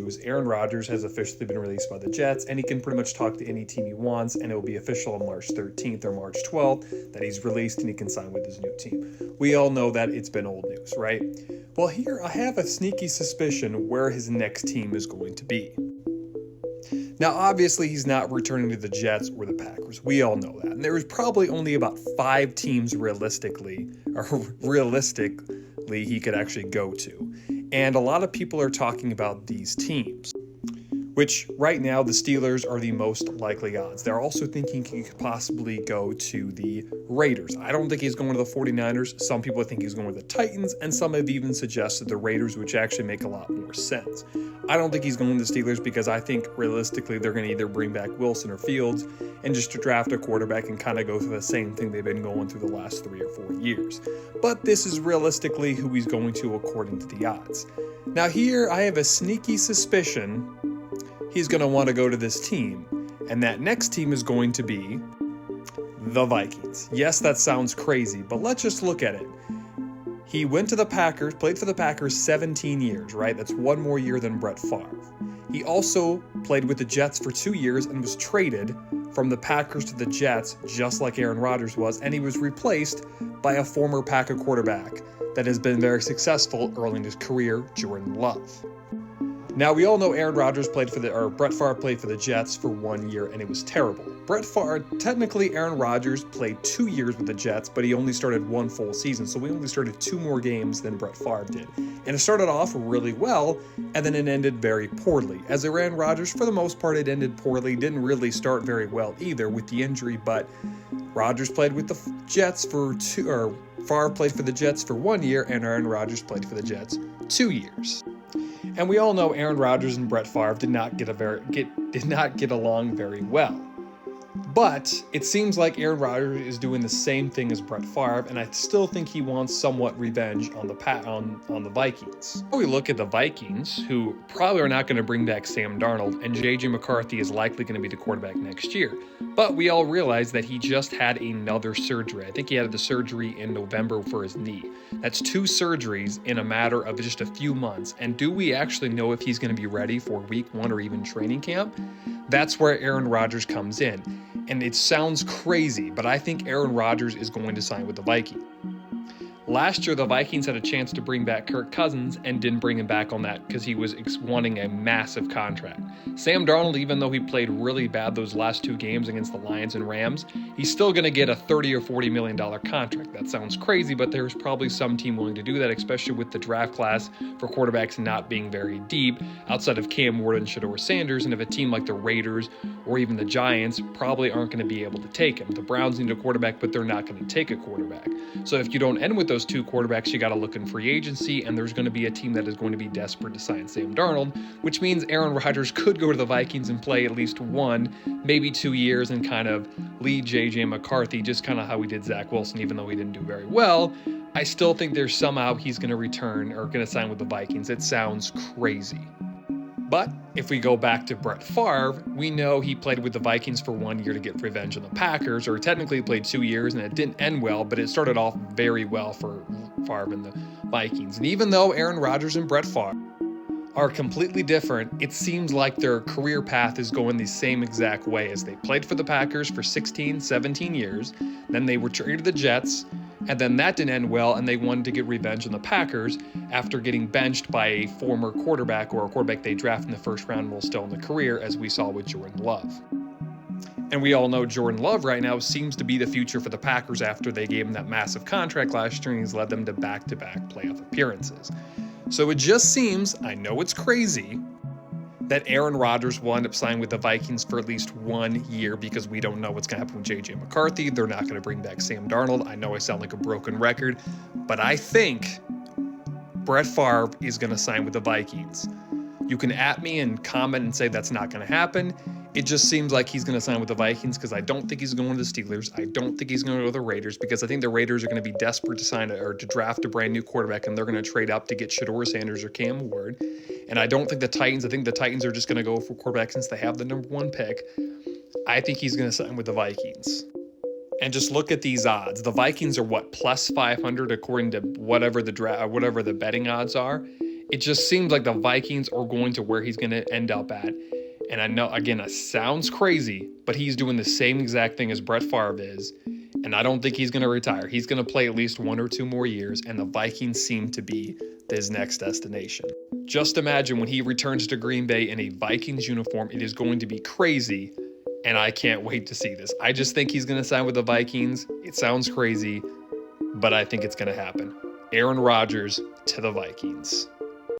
news. Aaron Rodgers has officially been released by the Jets, and he can pretty much talk to any team he wants, and it will be official on March 13th or March 12th that he's released and he can sign with his new team. We all know that it's been old news, right? Well, here I have a sneaky suspicion where his next team is going to be. Now, obviously, he's not returning to the Jets or the Packers. We all know that. And there is probably only about 5 teams realistically he could actually go to. And a lot of people are talking about these teams, which right now the Steelers are the most likely odds. They're also thinking he could possibly go to the Raiders. I don't think he's going to the 49ers. Some people think he's going to the Titans, and some have even suggested the Raiders, which actually make a lot more sense. I don't think he's going to the Steelers because I think realistically they're going to either bring back Wilson or Fields and just to draft a quarterback and kind of go through the same thing they've been going through the last 3 or 4 years. But this is realistically who he's going to according to the odds. Now here I have a sneaky suspicion he's going to want to go to this team, and that next team is going to be the Vikings. Yes, that sounds crazy, but let's just look at it. He went to the Packers, played for the Packers 17 years, right? That's 1 more year than Brett Favre. He also played with the Jets for 2 years and was traded from the Packers to the Jets, just like Aaron Rodgers was, and he was replaced by a former Packer quarterback that has been very successful early in his career, Jordan Love. Now, we all know Brett Favre played for the Jets for 1 year, and it was terrible. Technically, Aaron Rodgers played 2 years with the Jets, but he only started 1 full season, so we only started 2 more games than Brett Favre did. And it started off really well, and then it ended very poorly. As Aaron Rodgers, for the most part, it ended poorly. Didn't really start very well either with the injury, but Rodgers played with the Jets Favre played for the Jets for 1 year, and Aaron Rodgers played for the Jets 2 years. And we all know Aaron Rodgers and Brett Favre did not get along very well. But it seems like Aaron Rodgers is doing the same thing as Brett Favre, and I still think he wants somewhat revenge on the Vikings. We look at the Vikings, who probably are not going to bring back Sam Darnold, and J.J. McCarthy is likely going to be the quarterback next year. But we all realize that he just had another surgery. I think he had the surgery in November for his knee. That's 2 surgeries in a matter of just a few months. And do we actually know if he's going to be ready for week 1 or even training camp? That's where Aaron Rodgers comes in. And it sounds crazy, but I think Aaron Rodgers is going to sign with the Vikings. Last year, the Vikings had a chance to bring back Kirk Cousins and didn't bring him back on that because he was wanting a massive contract. Sam Darnold, even though he played really bad those last 2 games against the Lions and Rams, he's still going to get a $30 or $40 million contract. That sounds crazy, but there's probably some team willing to do that, especially with the draft class for quarterbacks not being very deep outside of Cam Ward and Shedeur Sanders. And if a team like the Raiders or even the Giants probably aren't going to be able to take him. The Browns need a quarterback, but they're not going to take a quarterback. So if you don't end with those 2 quarterbacks, you got to look in free agency, and there's going to be a team that is going to be desperate to sign Sam Darnold, which means Aaron Rodgers could go to the Vikings and play at least 1, maybe 2 years and kind of lead J.J. McCarthy, just kind of how we did Zach Wilson, even though he didn't do very well. I still think there's somehow he's going to return or going to sign with the Vikings. It sounds crazy. But if we go back to Brett Favre, we know he played with the Vikings for 1 year to get revenge on the Packers, or technically he played 2 years and it didn't end well, but it started off very well for Favre and the Vikings. And even though Aaron Rodgers and Brett Favre are completely different, it seems like their career path is going the same exact way as they played for the Packers for 16, 17 years, then they were traded to the Jets, and then that didn't end well, and they wanted to get revenge on the Packers after getting benched by a former quarterback or a quarterback they drafted in the first round while still in the career, as we saw with Jordan Love. And we all know Jordan Love right now seems to be the future for the Packers after they gave him that massive contract last year, and he's led them to back-to-back playoff appearances. So it just seems, I know it's crazy, that Aaron Rodgers will end up signing with the Vikings for at least 1 year because we don't know what's going to happen with J.J. McCarthy. They're not going to bring back Sam Darnold. I know I sound like a broken record, but I think Brett Favre is going to sign with the Vikings. You can at me and comment and say that's not going to happen. It just seems like he's going to sign with the Vikings because I don't think he's going to the Steelers. I don't think he's going to go to the Raiders because I think the Raiders are going to be desperate to draft a brand new quarterback, and they're going to trade up to get Shedeur Sanders or Cam Ward. And I don't think the Titans are just going to go for quarterback since they have the number 1 pick. I think he's going to sign with the Vikings. And just look at these odds. The Vikings are plus 500 according to whatever the betting odds are. It just seems like the Vikings are going to where he's going to end up at. And I know, again, that sounds crazy, but he's doing the same exact thing as Brett Favre is. And I don't think he's going to retire. He's going to play at least 1 or 2 more years, and the Vikings seem to be his next destination. Just imagine when he returns to Green Bay in a Vikings uniform. It is going to be crazy, and I can't wait to see this. I just think he's going to sign with the Vikings. It sounds crazy, but I think it's going to happen. Aaron Rodgers to the Vikings.